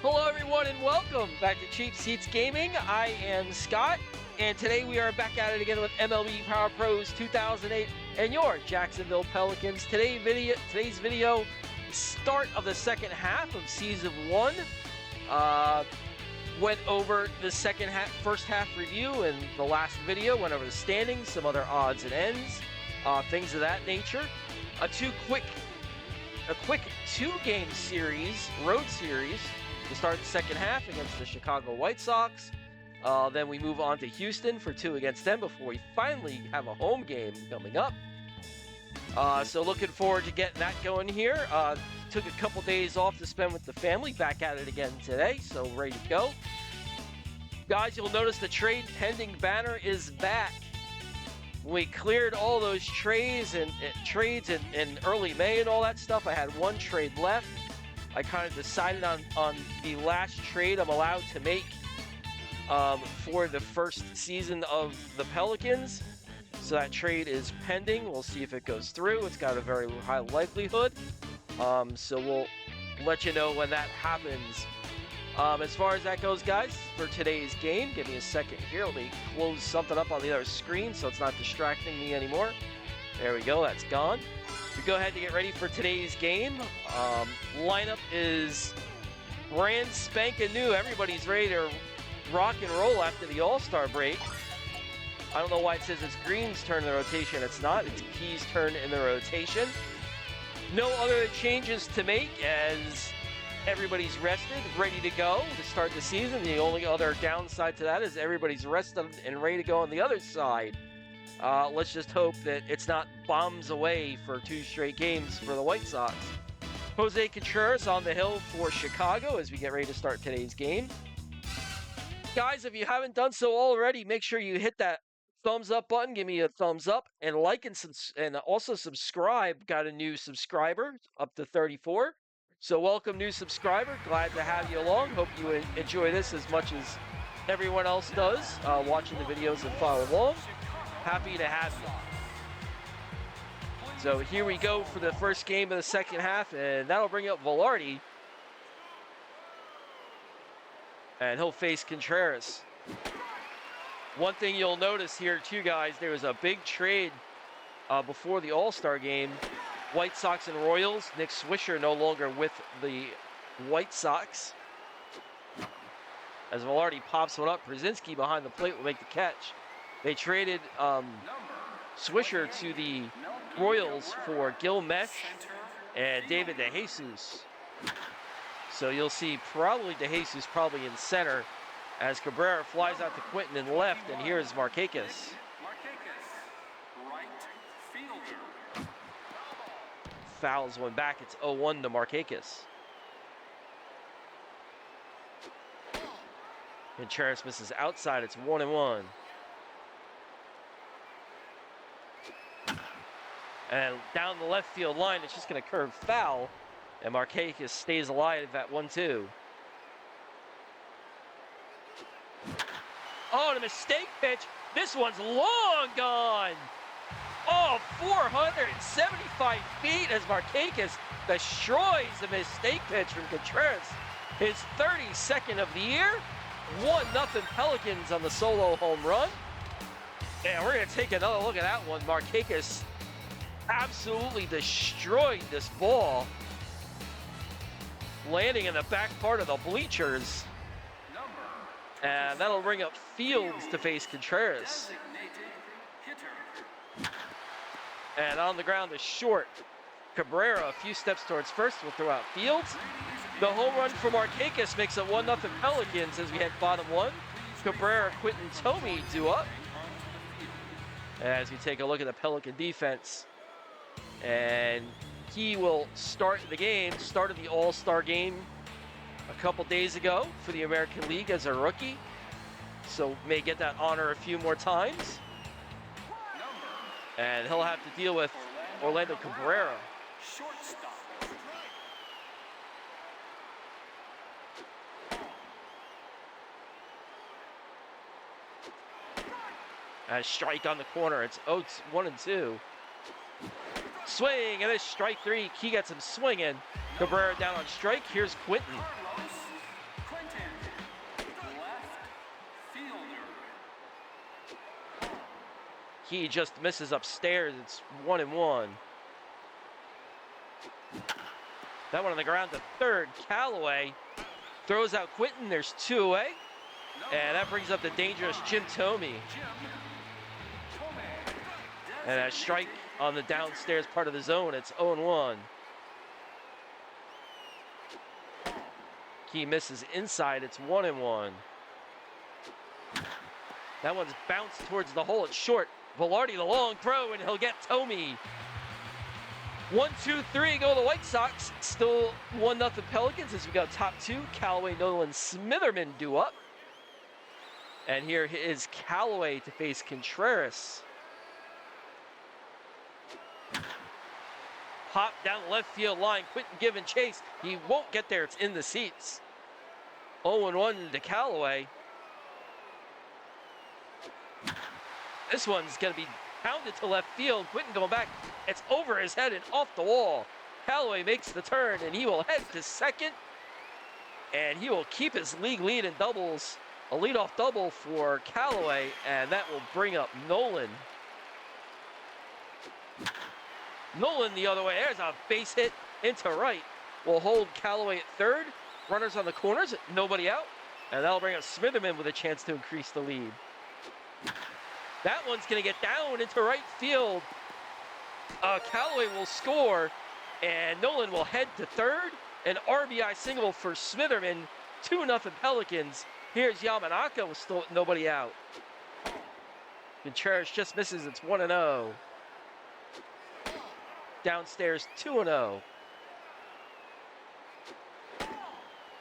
Hello everyone and welcome back to Cheap Seats Gaming. I am Scott, and today we are back at it again with MLB Power Pros 2008 and your Jacksonville Pelicans. Today's video, start of the second half of Season 1. Went over the first half review, and the last video went over the standings, some other odds and ends, things of that nature. A quick two-game series, road series, to start the second half against the Chicago White Sox. Then we move on to Houston for 2 against them before we finally have a home game coming up. So looking forward to getting that going here. Took a couple days off to spend with the family. Back at it again today, so ready to go. Guys, you'll notice the trade pending banner is back. We cleared all those trades in early May and all that stuff. I had one trade left. I kind of decided on the last trade I'm allowed to make for the first season of the Pelicans. So that trade is pending. We'll see if it goes through. It's got a very high likelihood. So we'll let you know when that happens. As far as that goes, guys, for today's game, give me a second here. Let me close something up on the other screen so it's not distracting me anymore. There we go. That's gone. We go ahead to get ready for today's game. Lineup is brand spanking new. Everybody's ready to rock and roll after the All-Star break. I don't know why it says it's Green's turn in the rotation. It's not. It's Key's turn in the rotation. No other changes to make as everybody's rested, ready to go to start the season. The only other downside to that is everybody's rested and ready to go on the other side. Let's just hope that it's not bombs away for 2 straight games for the White Sox. Jose Contreras on the hill for Chicago as we get ready to start today's game. Guys, if you haven't done so already, make sure you hit that thumbs up button. Give me a thumbs up and like and also subscribe. Got a new subscriber up to 34. So welcome, new subscriber. Glad to have you along. Hope you enjoy this as much as everyone else does, watching the videos and follow along. Happy to have you. So here we go for the first game of the second half, and that'll bring up Velarde. And he'll face Contreras. One thing you'll notice here too, guys, there was a big trade before the All-Star game. White Sox and Royals. Nick Swisher no longer with the White Sox. As Velarde pops one up, Brzezinski behind the plate will make the catch. They traded Swisher to the Royals for Gil Mesh and David DeJesus. So you'll see probably DeJesus probably in center as Cabrera flies out to Quinton in left, and here's Markakis. Fouls one back. It's 0-1 to Markakis. Contreras misses outside. It's 1-1. And down the left field line, it's just going to curve foul. And Markakis stays alive at 1-2. Oh, and a mistake pitch. This one's long gone. Oh, 475 feet as Markakis destroys the mistake pitch from Contreras. His 32nd of the year. 1-0 Pelicans on the solo home run. And we're going to take another look at that one. Markakis absolutely destroyed this ball, landing in the back part of the bleachers. And that'll bring up Fields to face Contreras. And on the ground is short. Cabrera a few steps towards first will throw out Fields. The home run for Markakis makes it 1-0 Pelicans as we head bottom 1. Cabrera, Quinton, Tomey do up. As we take a look at the Pelican defense. And he will start the game, started the All-Star game a couple days ago for the American League as a rookie. So may get that honor a few more times. And he'll have to deal with Orlando Cabrera. A strike on the corner. It's 1-2. Swing, and it's strike 3. Key gets him swinging. Cabrera down on strike. Here's Quinton. He just misses upstairs. It's 1-1. That one on the ground to third. Callaway throws out Quinton. There's 2 away. And that brings up the dangerous Jim Thome. And a strike on the downstairs part of the zone. It's 0-1. He misses inside. It's 1-1. That one's bounced towards the hole. It's short. Velarde the long throw, and he'll get Thome. 1-2-3 go the White Sox. Still 1-0 Pelicans as we got top 2. Callaway, Nolan, Smitherman due up. And here is Callaway to face Contreras. Pop down the left field line. Quinton giving chase. He won't get there. It's in the seats. 0-1 to Callaway. This one's going to be pounded to left field. Quinton going back. It's over his head and off the wall. Callaway makes the turn, and he will head to second. And he will keep his league lead in doubles. A leadoff double for Callaway, and that will bring up Nolan. Nolan the other way. There's a base hit into right. We'll hold Callaway at third. Runners on the corners, nobody out. And that'll bring up Smitherman with a chance to increase the lead. That one's going to get down into right field. Callaway will score, and Nolan will head to third. An RBI single for Smitherman. 2-0 Pelicans. Here's Yamanaka with still nobody out. Contreras just misses. It's 1-0. Downstairs 2-0.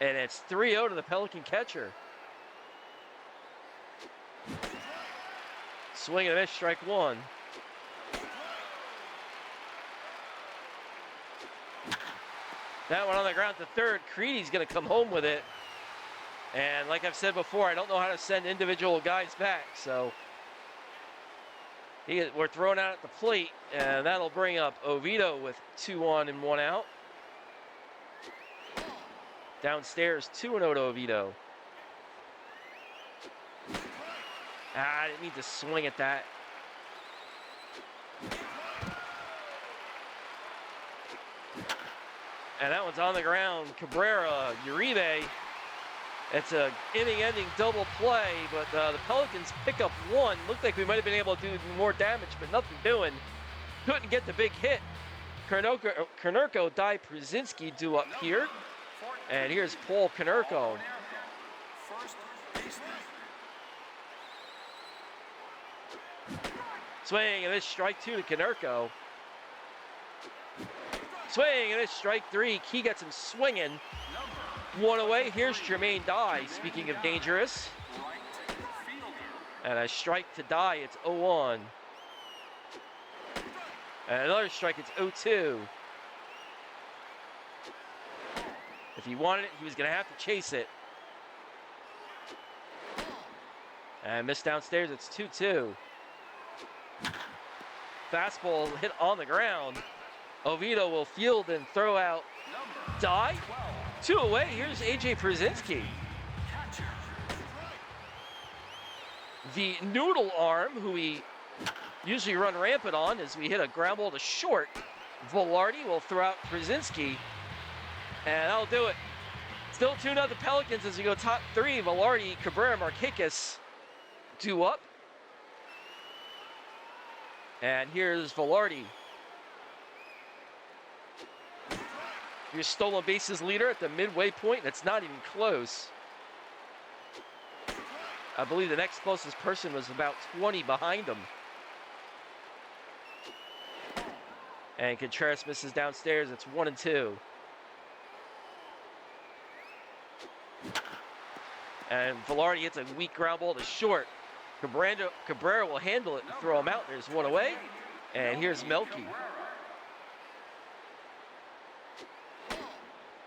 And it's 3-0 to the Pelican catcher. Swing and a miss, strike 1. That one on the ground to third. Creedy's going to come home with it. And like I've said before, I don't know how to send individual guys back. So we're throwing out at the plate, and that'll bring up Oviedo with 2 on and 1 out. Downstairs, 2-0 to Oviedo. I didn't mean to swing at that. And that one's on the ground. Cabrera, Uribe. It's an inning-ending double play, but the Pelicans pick up 1. Looked like we might have been able to do more damage, but nothing doing. Couldn't get the big hit. Konerko, Dai, Przinski do up here. And here's Paul Konerko. Swing and this strike 2 to Konerko. Swing and this strike 3. He gets him swinging. 1 away. Here's Jermaine Dye. Speaking of dangerous. And a strike to Dye. It's 0-1. And another strike. It's 0-2. If he wanted it, he was going to have to chase it. And missed downstairs. It's 2-2. Fastball hit on the ground. Oviedo will field and throw out Dye. 2 away. Here's A.J. Przinski. The noodle arm, who we usually run rampant on as we hit a ground ball to short. Velarde will throw out Przinski. And that'll do it. Still 2-0 Pelicans as we go top 3. Velarde, Cabrera, Markakis due up. And here's Velarde. Your stolen bases leader at the midway point. That's not even close. I believe the next closest person was about 20 behind him. And Contreras misses downstairs. It's 1-2. And Velarde hits a weak ground ball to short. Cabrera will handle it and throw him out. There's 1 away. And here's Melky.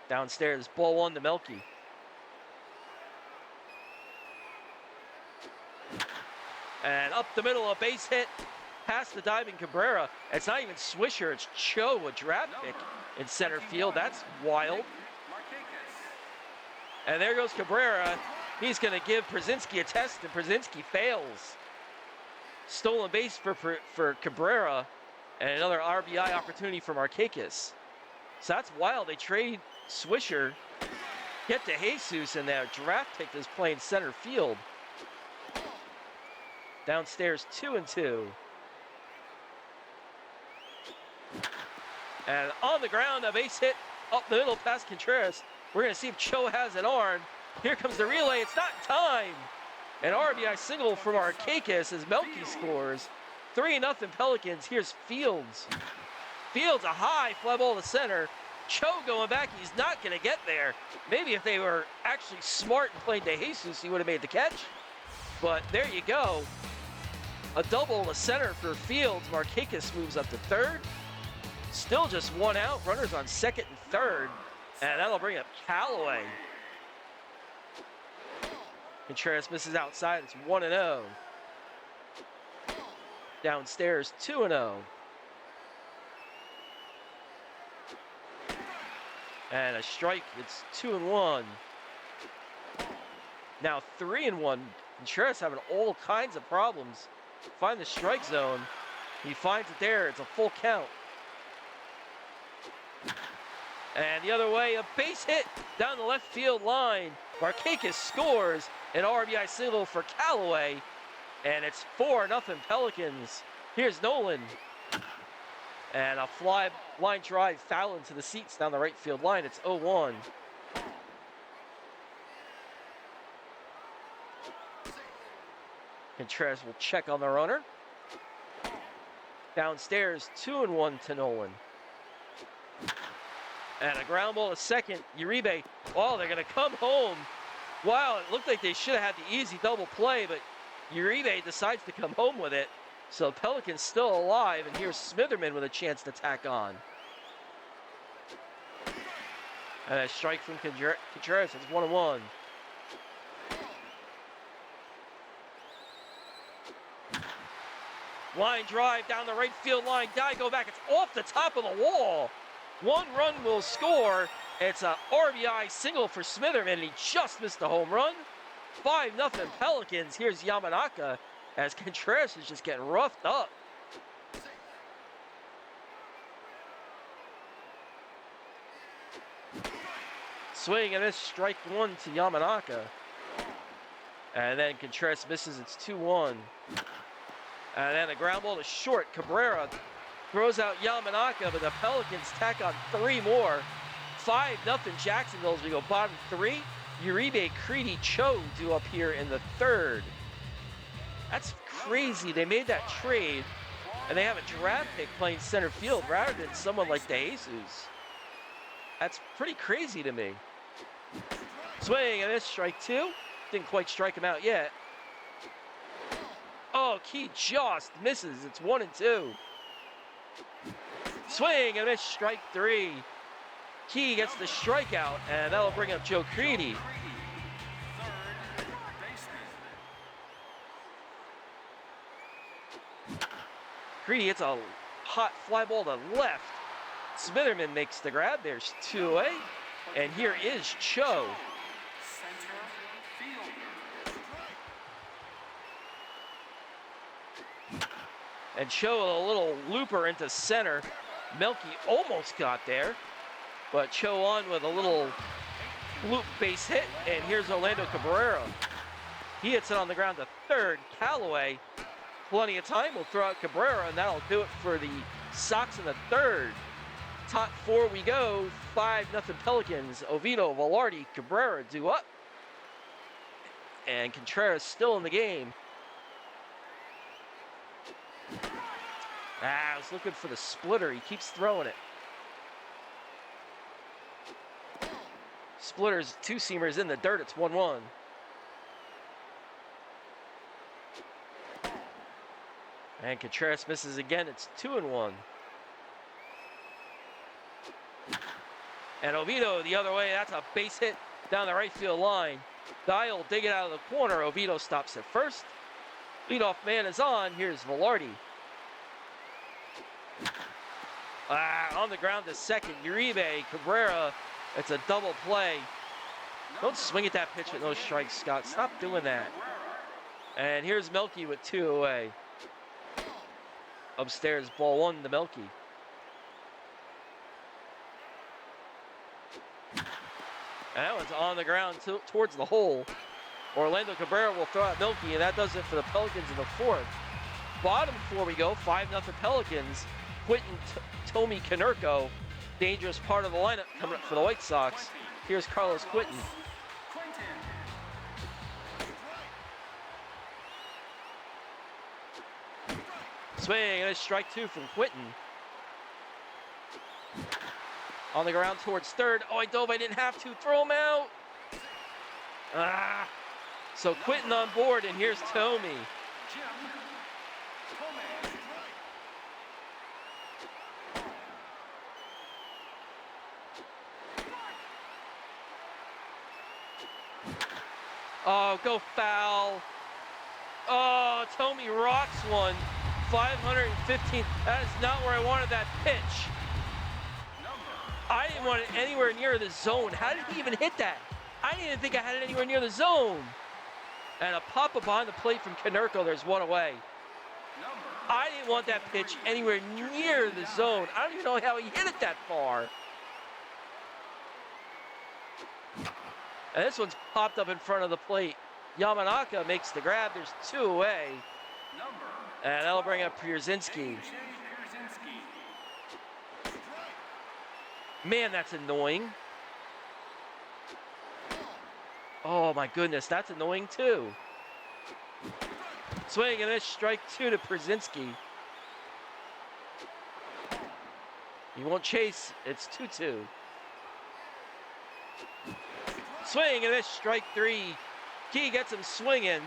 Downstairs, ball 1 to Melky. And up the middle, a base hit past the diving Cabrera. It's not even Swisher, it's Cho, a draft pick in center field. That's wild. And there goes Cabrera. He's going to give Przinski a test, and Przinski fails. Stolen base for Cabrera, and another RBI opportunity for Markakis. So that's wild. They trade Swisher, get to Jesus, and their draft pick is playing center field. Downstairs, 2-2. And on the ground, a base hit up the middle past Contreras. We're going to see if Cho has an arm. Here comes the relay. It's not in time. An RBI single from Markakis as Melky scores. 3-0 Pelicans. Here's Fields. Fields, a high fly ball to center. Cho going back. He's not going to get there. Maybe if they were actually smart and playing De Jesus, he would have made the catch. But there you go. A double to center for Fields. Markakis moves up to third. Still just one out. Runners on second and third. And that'll bring up Callaway. Contreras misses outside. It's 1-0. Downstairs, 2-0. And a strike. It's 2-1. Now 3-1. Contreras having all kinds of problems. Find the strike zone. He finds it there. It's a full count. And the other way, a base hit down the left field line. Markakis scores an RBI single for Callaway. And it's 4-0 Pelicans. Here's Nolan. And a fly line drive foul into the seats down the right field line. It's 0-1. Contreras will check on the runner. Downstairs, 2-1 to Nolan. And a ground ball to second. Uribe, oh, they're going to come home. Wow, it looked like they should have had the easy double play, but Uribe decides to come home with it. So Pelicans still alive, and here's Smitherman with a chance to tack on. And a strike from Contreras. It's 1-1. Line drive down the right field line. Go back. It's off the top of the wall. One run will score. It's a RBI single for Smitherman, and he just missed the home run. 5-0 Pelicans. Here's Yamanaka as Contreras is just getting roughed up. Swing and miss, strike one to Yamanaka. And then Contreras misses. It's 2-1. And then a ground ball to short. Cabrera throws out Yamanaka, but the Pelicans tack on 3 more. 5-0 Jacksonville as we go bottom 3. Uribe, Creedy, Cho due up here in the third. That's crazy. They made that trade, and they have a draft pick playing center field rather than someone like De Jesus. That's pretty crazy to me. Swing and miss, strike 2. Didn't quite strike him out yet. Oh, Key just misses. It's 1-2. Swing and miss, strike 3. Key gets the strikeout, and that'll bring up Joe Creedy. Creedy hits a hot fly ball to left. Smitherman makes the grab. There's 2 away. And here is Cho. And Cho with a little looper into center. Melky almost got there. But Cho on with a little loop base hit. And here's Orlando Cabrera. He hits it on the ground to third. Callaway, plenty of time. We'll throw out Cabrera, and that'll do it for the Sox in the third. Top 4 we go. 5-0 Pelicans. Oviedo, Velarde, Cabrera due up. And Contreras still in the game. I was looking for the splitter. He keeps throwing it. Splitters, 2-seamers in the dirt. It's 1-1. And Contreras misses again. It's 2-1. And Oviedo the other way. That's a base hit down the right field line. Dial dig it out of the corner. Oviedo stops at first. Leadoff man is on. Here's Velarde. On the ground to second. Uribe, Cabrera. It's a double play. Don't swing at that pitch with no strikes, Scott. Stop doing that. And here's Melky with 2 away. Upstairs, ball one to Melky. And that one's on the ground towards the hole. Orlando Cabrera will throw out Melky, and that does it for the Pelicans in the fourth. Bottom four we go, 5-0 Pelicans. Quentin Tommy Konerko, dangerous part of the lineup coming up for the White Sox. Here's Carlos Quentin. Swing, and a strike two from Quentin. On the ground towards third. Oh, I dove, I didn't have to. Throw him out. So Quentin on board, and here's Tommy. Oh, go foul. Oh, Tommy rocks one. 515. That is not where I wanted that pitch. I didn't want it anywhere near the zone. How did he even hit that? I didn't even think I had it anywhere near the zone. And a pop-up behind the plate from Konerko. There's one away. I didn't want that pitch anywhere near the zone. I don't even know how he hit it that far. And this one's popped up in front of the plate. Yamanaka makes the grab. There's two away. And that'll bring up Pierzynski. Man, that's annoying. Oh my goodness, that's annoying too. Swing and this strike two to Pierzynski. He won't chase, it's 2-2. Swing and this strike three. Key gets him swinging,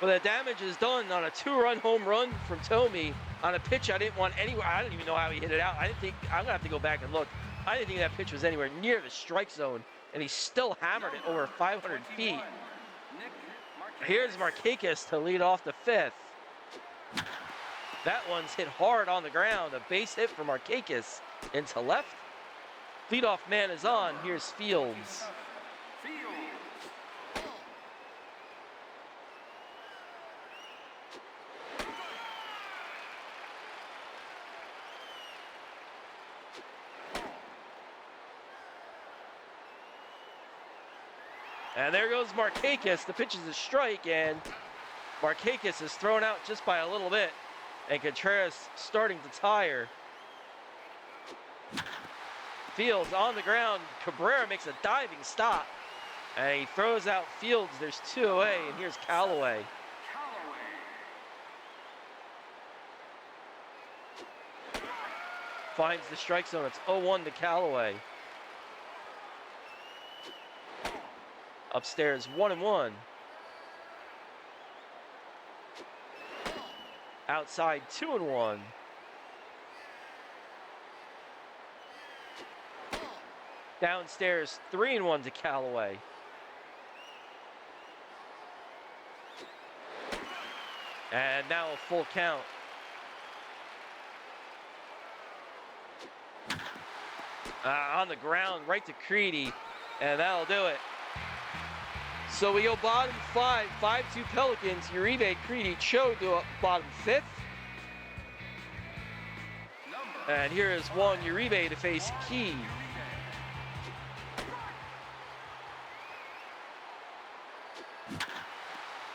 but the damage is done on a 2-run home run from Tommy on a pitch I didn't want anywhere. I don't even know how he hit it out. I'm gonna have to go back and look. I didn't think that pitch was anywhere near the strike zone, and he still hammered it over 500 feet. Here's Markakis to lead off the fifth. That one's hit hard on the ground. A base hit for Markakis into left. Leadoff man is on. Here's Fields. And there goes Markakis. The pitch is a strike, and Markakis is thrown out just by a little bit. And Contreras starting to tire. Fields on the ground. Cabrera makes a diving stop. And he throws out Fields. There's two away, and here's Callaway. Finds the strike zone. It's 0-1 to Callaway. Upstairs, 1-1. Outside, 2-1. Downstairs, 3-1 to Callaway. And now a full count. On the ground, right to Creedy, and that'll do it. So we go bottom five, 5-2 Pelicans. Uribe, Creedy, Cho to bottom fifth. And here is Juan Uribe to face Key.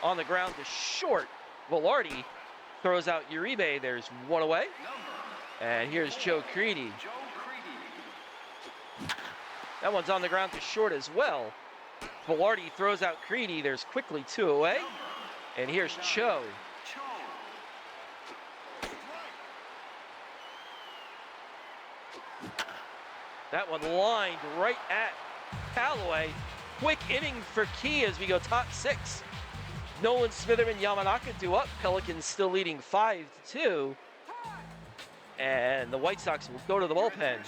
On the ground to short. Velarde throws out Uribe. There's one away. And here's Joe Creedy. That one's on the ground to short as well. Velarde throws out Creedy. There's quickly two away. And here's Cho. That one lined right at Callaway. Quick inning for Key as we go top six. Nolan, Smitherman, Yamanaka do up. Pelicans still leading 5-2. And the White Sox will go to the bullpen.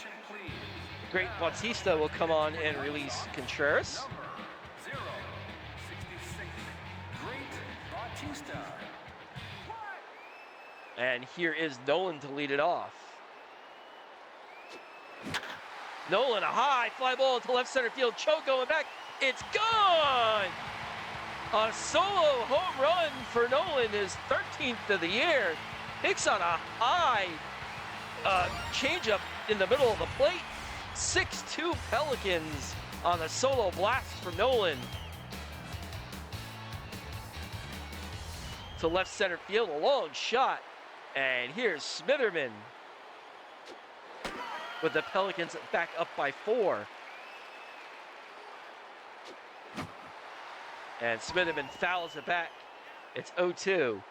Great Bautista will come on and release Contreras. And here is Nolan to lead it off. Nolan, a high fly ball into left center field. Cho going back. It's gone! A solo home run for Nolan, his 13th of the year. Hicks on a high changeup in the middle of the plate. 6-2 Pelicans on the solo blast from Nolan. To left center field, a long shot. And here's Smitherman with the Pelicans back up by 4. And Smitherman fouls it back. It's 0-2.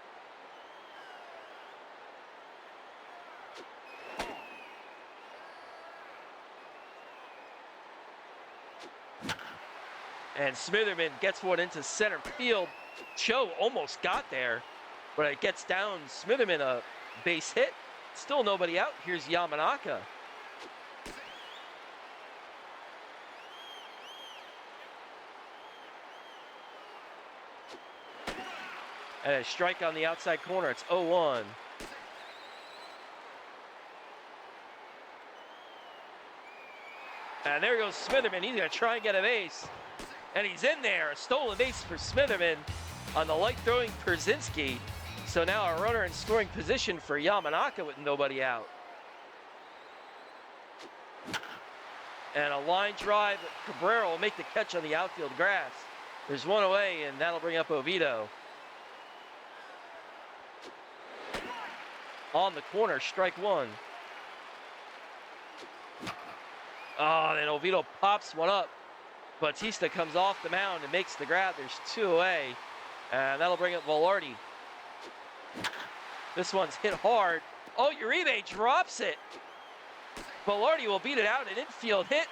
And Smitherman gets one into center field. Cho almost got there, but it gets down Smitherman a base hit. Still nobody out. Here's Yamanaka. And a strike on the outside corner. It's 0-1. And there goes Smitherman. He's going to try and get a base. And he's in there. A stolen base for Smitherman on the light throwing Perzinski. So now a runner in scoring position for Yamanaka with nobody out. And a line drive. Cabrera will make the catch on the outfield grass. There's one away, and that'll bring up Oviedo. On the corner, strike one. Oh, then Oviedo pops one up. Batista comes off the mound and makes the grab. There's 2 away. And that'll bring up Velarde. This one's hit hard. Oh, Uribe drops it. Velarde will beat it out. An infield hit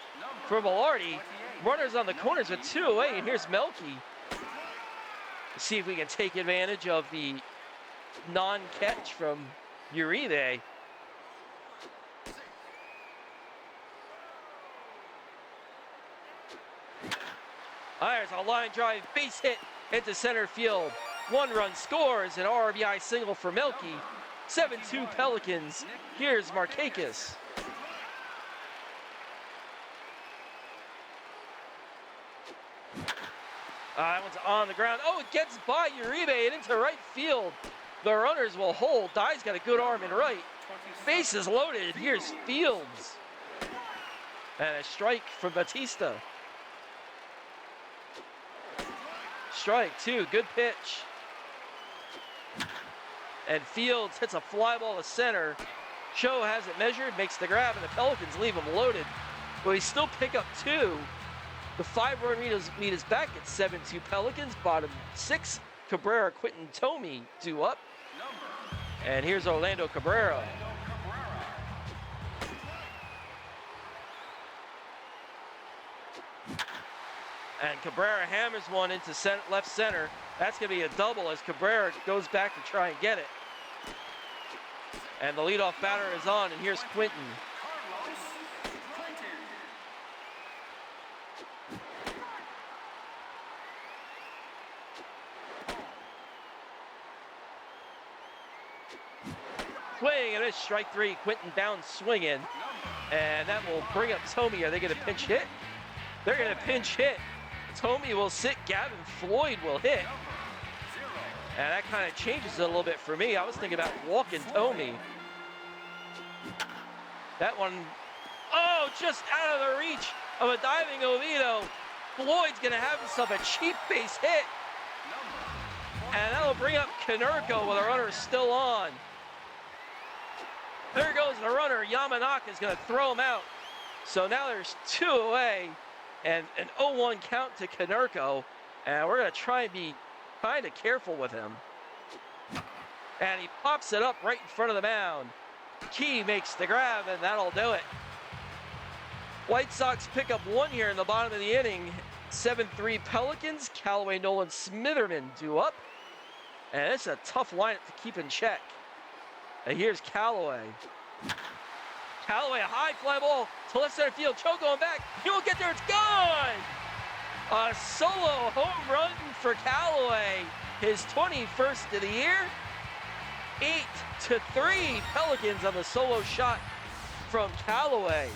for Velarde. Runners on the corners with 2 away. And here's Melky. See if we can take advantage of the non-catch from Uribe. There's a line drive base hit into center field. 1 run scores, an RBI single for Melky. 7-2 Pelicans. Here's Markakis. That one's on the ground. Oh, it gets by Uribe and into right field. The runners will hold. Dye's got a good arm in right. Base is loaded. Here's Fields. And a strike from Batista. Strike 2. Good pitch. And Fields hits a fly ball to center. Cho has it measured, makes the grab, and the Pelicans leave him loaded. But we still pick up 2. The 5-run lead is back at 7-2 Pelicans. Bottom 6, Cabrera, Quinton Tomey due up. And here's Orlando Cabrera. And Cabrera hammers one into left center. That's going to be a double as Cabrera goes back to try and get it. And the leadoff batter is on, and here's Quinton. Swing, and it's strike 3. Quinton down swinging. And that will bring up Tomey. Are they going to pinch hit? They're going to pinch hit. Tomey will sit. Gavin Floyd will hit. And that kind of changes it a little bit for me. I was thinking about walking Tomey. That one, oh, just out of the reach of a diving Oviedo. Floyd's going to have himself a cheap base hit. And that'll bring up Konerko with a runner still on. There goes the runner. Yamanaka is going to throw him out. So now there's 2 away and an 0-1 count to Konerko. And we're going to try and be kind of careful with him. And he pops it up right in front of the mound. Key makes the grab, and that'll do it. White Sox pick up 1 here in the bottom of the inning. 7-3 Pelicans. Callaway, Nolan, Smitherman due up. And it's a tough lineup to keep in check. And here's Callaway. Callaway, a high fly ball to left center field. Cho going back. He won't get there. It's gone. A solo home run for Callaway. His 21st of the year. 8-3 Pelicans on the solo shot from Callaway.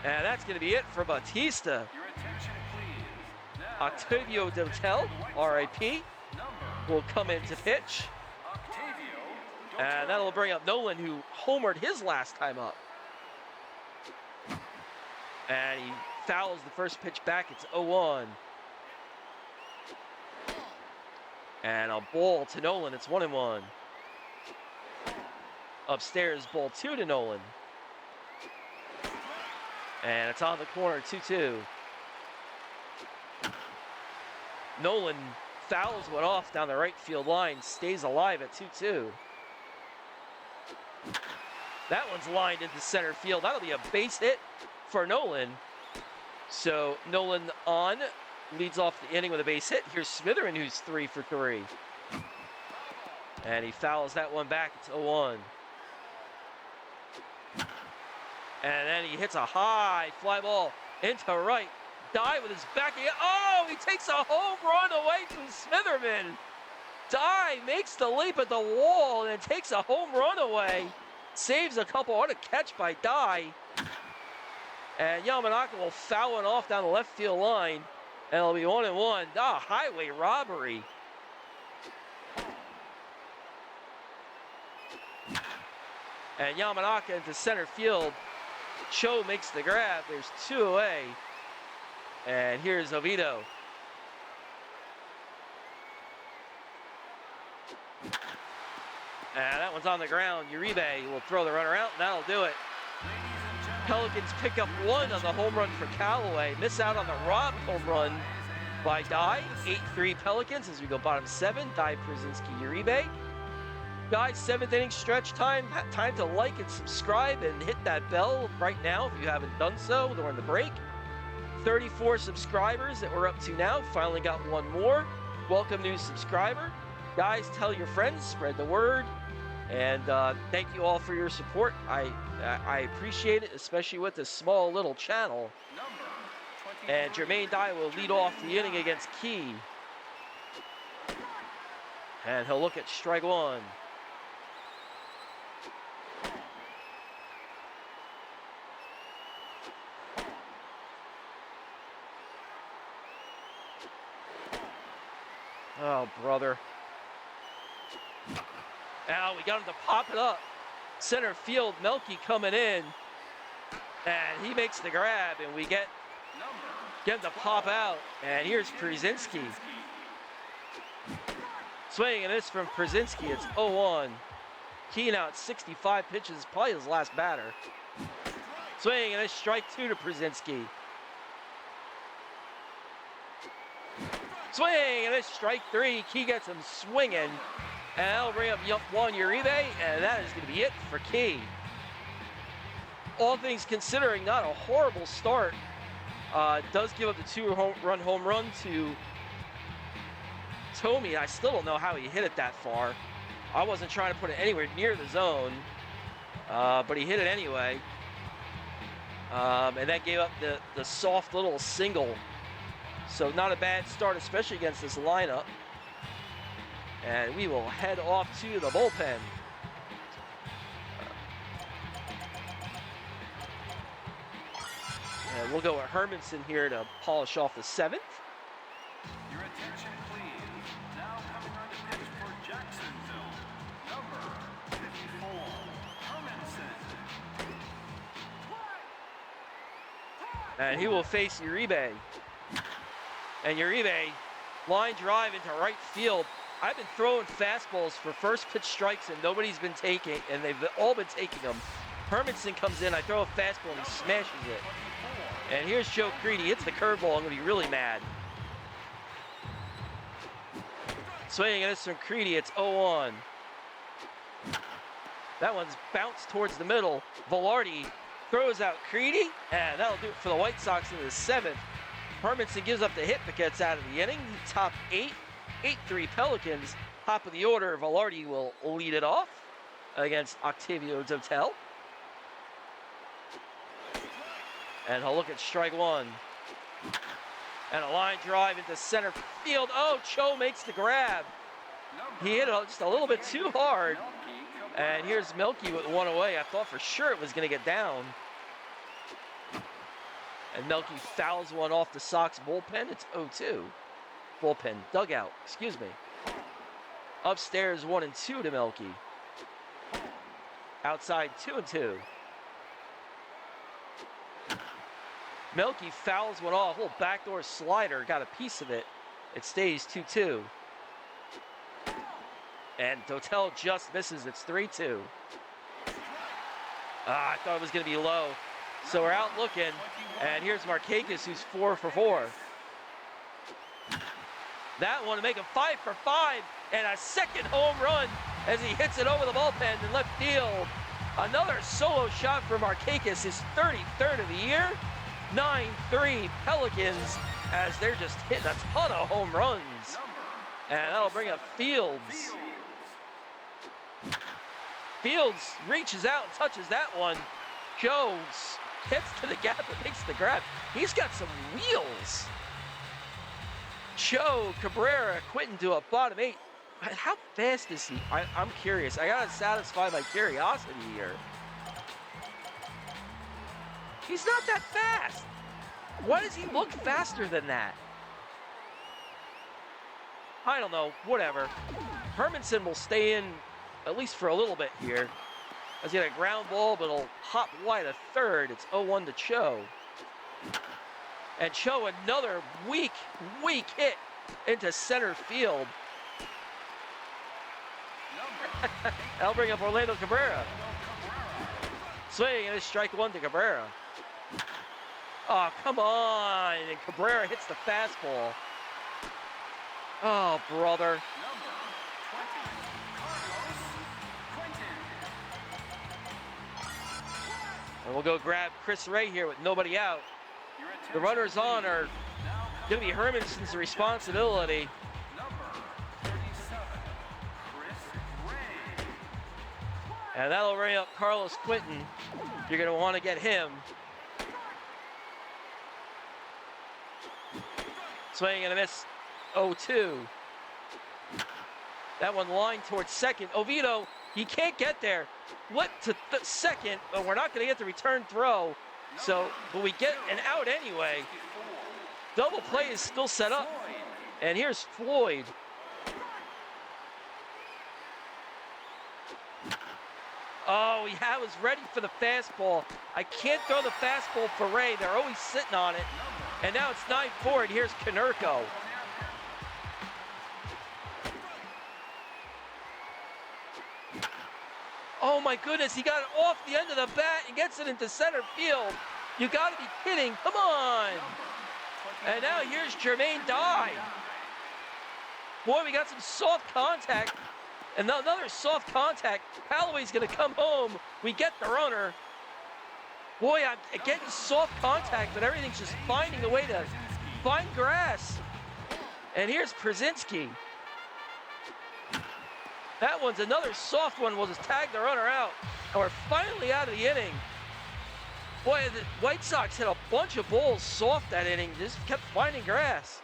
And that's going to be it for Batista. Your attention, please. Octavio Dotel, RIP, will come in to pitch. And that'll bring up Nolan, who homered his last time up. And he fouls the first pitch back. It's 0-1. And a ball to Nolan. It's 1-1. Upstairs, ball 2 to Nolan. And it's on the corner, 2-2. Nolan fouls one off down the right field line, stays alive at 2-2. That one's lined into center field. That'll be a base hit for Nolan. So Nolan on, leads off the inning with a base hit. Here's Smitherin, who's 3 for 3. And he fouls that one back. It's 0-1. And then he hits a high fly ball into right. Dye with his back again. Oh, he takes a home run away from Smitherman. Dye makes the leap at the wall and then takes a home run away. Saves a couple. What a catch by Dye. And Yamanaka will foul one off down the left field line. And it'll be 1-1. Ah, highway robbery. And Yamanaka into center field. Cho makes the grab. There's 2 away. And here's Oviedo. And that one's on the ground. Uribe will throw the runner out, and that'll do it. Pelicans pick up 1 on the home run for Callaway. Miss out on the robbed home run by Dye. 8-3 Pelicans as we go bottom 7. Dye, Przinsky, Uribe. Guys, 7th inning stretch time. Time to like and subscribe and hit that bell right now if you haven't done so during the break. 34 subscribers that we're up to now. Finally got 1 more. Welcome, new subscriber. Guys, tell your friends, spread the word. And thank you all for your support. I appreciate it, especially with this small little channel. And Jermaine Dye will lead off the inning against Key. And he'll look at strike 1. Oh, brother. Now we got him to pop it up. Center field, Melky coming in. And he makes the grab, and we get him to pop out. And here's Przinsky. Swing and this from Przinsky. It's 0-1. Key now at 65 pitches, probably his last batter. Swing and this strike 2 to Przinsky. Swing and this strike 3. Key gets him swinging. And that'll bring up Juan Uribe, and that is going to be it for Key. All things considering, not a horrible start. Does give up the 2-run home run to Tomey. I still don't know how he hit it that far. I wasn't trying to put it anywhere near the zone, but he hit it anyway. And that gave up the soft little single. So not a bad start, especially against this lineup. And we will head off to the bullpen. And we'll go with Hermanson here to polish off the 7th. Your attention, please. Now coming on to pitch for Jacksonville, number 54, Hermanson. And he will face Uribe. And Uribe, line drive into right field. I've been throwing fastballs for first pitch strikes and nobody's been taking, and they've all been taking them. Hermanson comes in, I throw a fastball and he smashes it. And here's Joe Creedy, hits the curveball, I'm gonna be really mad. Swinging at this from Creedy, it's 0-1. That one's bounced towards the middle. Velarde throws out Creedy, and that'll do it for the White Sox in the 7th. Hermanson gives up the hit but gets out of the inning. Top 8, 8-3 Pelicans. Top of the order, Velarde will lead it off against Octavio Dotel. And he'll look at strike 1. And a line drive into center field. Oh, Cho makes the grab. He hit it just a little bit too hard. And here's Melky with 1 away. I thought for sure it was going to get down. And Melky fouls one off the Sox bullpen. It's 0-2. Bullpen, dugout, excuse me. Upstairs 1-2 to Melky. Outside 2-2. Melky fouls one off. Little backdoor slider, got a piece of it. It stays 2-2. And Dotel just misses. It's 3-2. I thought it was going to be low. So we're out looking. And here's Markakis, who's 4 for 4. That one to make him 5 for 5. And a second home run as he hits it over the bullpen in left field. Another solo shot for Markakis, his 33rd of the year. 9-3 Pelicans as they're just hitting a ton of home runs. And that'll bring up Fields. Fields reaches out and touches that one. Jones gets to the gap and makes the grab. He's got some wheels. Joe Cabrera, Quentin to a bottom 8. How fast is he? I'm curious. I gotta satisfy my curiosity here. He's not that fast. Why does he look faster than that? I don't know. Whatever. Hermanson will stay in at least for a little bit here. As he had a ground ball, but it'll hop wide a third. It's 0-1 to Cho. And Cho, another weak hit into center field. That'll bring up Orlando Cabrera. Swing and a strike one to Cabrera. Oh, come on. And Cabrera hits the fastball. Oh, brother. And we'll go grab Chris Ray here with nobody out. The runners on are going to be Hermanson's responsibility. And that'll bring up Carlos Quentin. You're going to want to get him. Swing and a miss. 0-2. That one lined towards second. Oviedo, he can't get there. What to second, but we're not going to get the return throw. So, but we get an out anyway. Double play is still set up. And here's Floyd. Oh, he was ready for the fastball. I can't throw the fastball for Ray. They're always sitting on it. And now it's 9-4, and here's Konerko. Oh my goodness, he got it off the end of the bat and gets it into center field. You gotta be kidding, come on. And now here's Jermaine Dye. Boy, we got some soft contact. And another soft contact. Callaway's gonna come home. We get the runner. Boy, I'm getting soft contact, but everything's just finding a way to find grass. And here's Przinski. That one's another soft one. We'll just tag the runner out. And we're finally out of the inning. Boy, the White Sox hit a bunch of balls soft that inning. Just kept finding grass.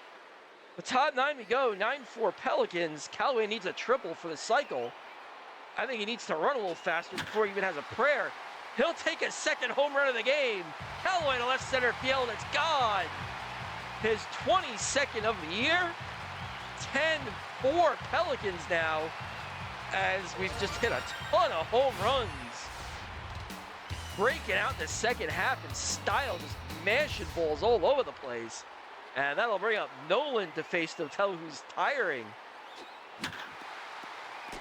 The top 9 we go. 9-4 Pelicans. Callaway needs a triple for the cycle. I think he needs to run a little faster before he even has a prayer. He'll take a second home run of the game. Callaway to left center field. It's gone. His 22nd of the year. 10-4 Pelicans now. As we've just hit a ton of home runs. Breaking out the second half in style, just mashing balls all over the place. And that'll bring up Nolan to face Dotel, who's tiring.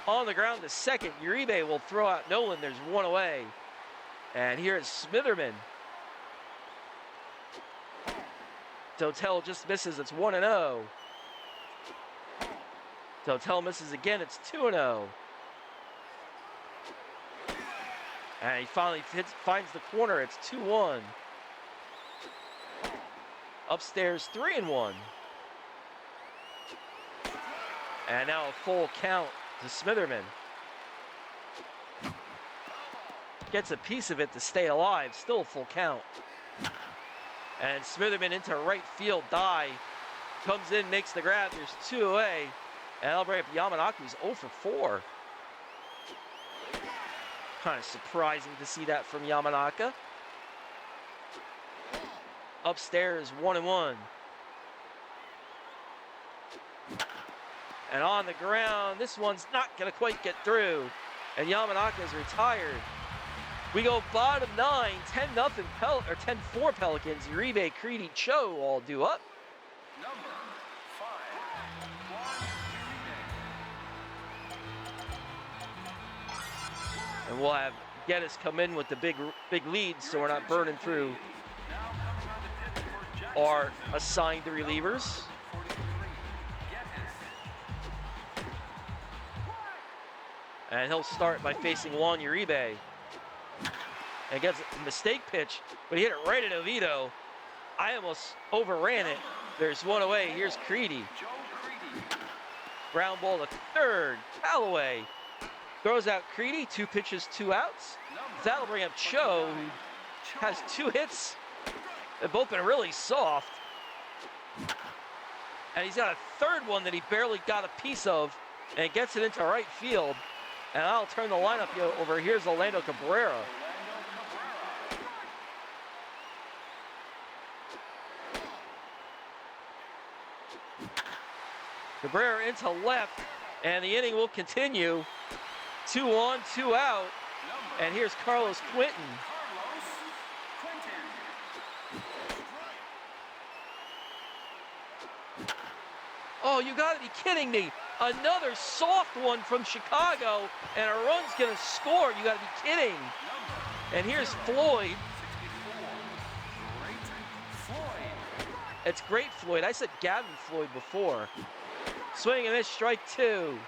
On the ground to second, Uribe will throw out Nolan. There's one away. And here is Smitherman. Dotel just misses. It's 1-0. Dotel misses again. It's 2-0. And he finally finds the corner. It's 2-1. Upstairs, 3-1. And now a full count to Smitherman. Gets a piece of it to stay alive. Still a full count. And Smitherman into right field. Dye comes in, makes the grab. There's 2 away. And that'll bring up Yamanaka, who's 0 for 4. Kind of surprising to see that from Yamanaka. upstairs 1-1. And on the ground, this one's not going to quite get through. And Yamanaka's retired. We go bottom 9, 10-0 or 10-4 Pelicans. Uribe, Creedy, Cho all due up. Number 5, Uribe. And we'll have Geddes come in with the big lead, so we're not burning through Now coming on the pitch for our Jacksonville. assigned relievers. 43, Geddes. And he'll start by facing Juan Uribe. And gets a mistake pitch, but he hit it right at Oviedo. I almost overran it. There's one away. Here's Creedy. Joe Creedy. Ground ball to third. Callaway throws out Creedy. 2 pitches, 2 outs. That'll bring up Cho, who has 2 hits. They've both been really soft. And he's got a third one that he barely got a piece of, and gets it into right field. And I'll turn the lineup over. Here's Orlando Cabrera. Cabrera into left, and the inning will continue. 2 on, 2 out. And here's Carlos Quinton. Carlos Quinton. Oh, you gotta be kidding me. Another soft one from Chicago, and a run's gonna score. You gotta be kidding. And here's Floyd. 64. Great Floyd. It's great Floyd. I said Gavin Floyd before. Swing and miss, strike 2.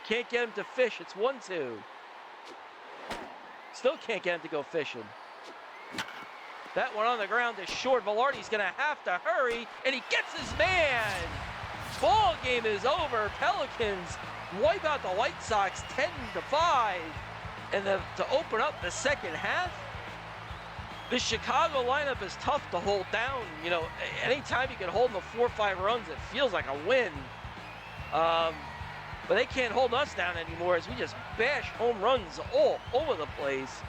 Can't get him to fish. It's 1-2. Still can't get him to go fishing. That one on the ground is short. Velarde's going to have to hurry, and he gets his man. Ball game is over. Pelicans wipe out the White Sox 10-5. And to open up the second half, the Chicago lineup is tough to hold down. You know, anytime you can hold them to 4 or 5 runs, it feels like a win. But they can't hold us down anymore as we just bash home runs all over the place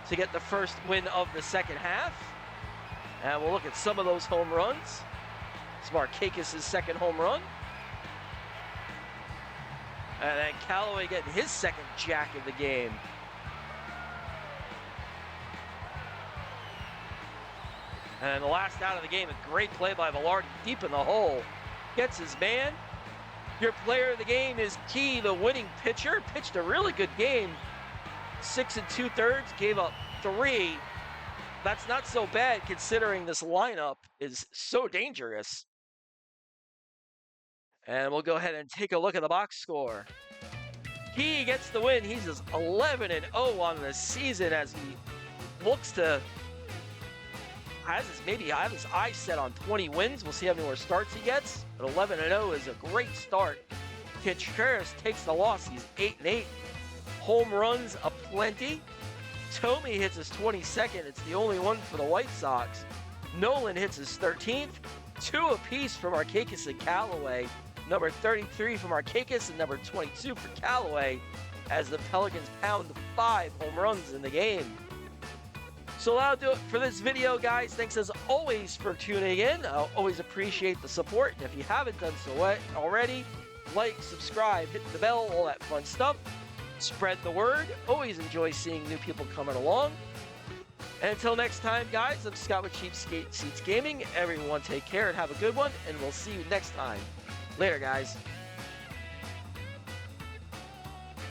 to get the first win of the second half. And we'll look at some of those home runs. It's Markakis' second home run. And then Callaway getting his second jack of the game. And the last out of the game, a great play by Velarde, deep in the hole. Gets his man. Your player of the game is Key, the winning pitcher. Pitched a really good game. 6 2/3, gave up 3. That's not so bad considering this lineup is so dangerous. And we'll go ahead and take a look at the box score. Key gets the win. He's just 11-0 on the season as he looks to have his eyes set on 20 wins. We'll see how many more starts he gets. But 11-0 is a great start. Contreras takes the loss. He's 8-8. Home runs aplenty. Tomey hits his 22nd. It's the only one for the White Sox. Nolan hits his 13th. 2 apiece for Markakis and Callaway. Number 33 for Markakis and number 22 for Callaway as the Pelicans pound 5 home runs in the game. So that'll do it for this video, guys. Thanks as always for tuning in. I always appreciate the support. And if you haven't done so already, like, subscribe, hit the bell, all that fun stuff. Spread the word. Always enjoy seeing new people coming along. And until next time, guys, I'm Scott with Cheap Seats Gaming. Everyone take care and have a good one, and we'll see you next time. Later, guys.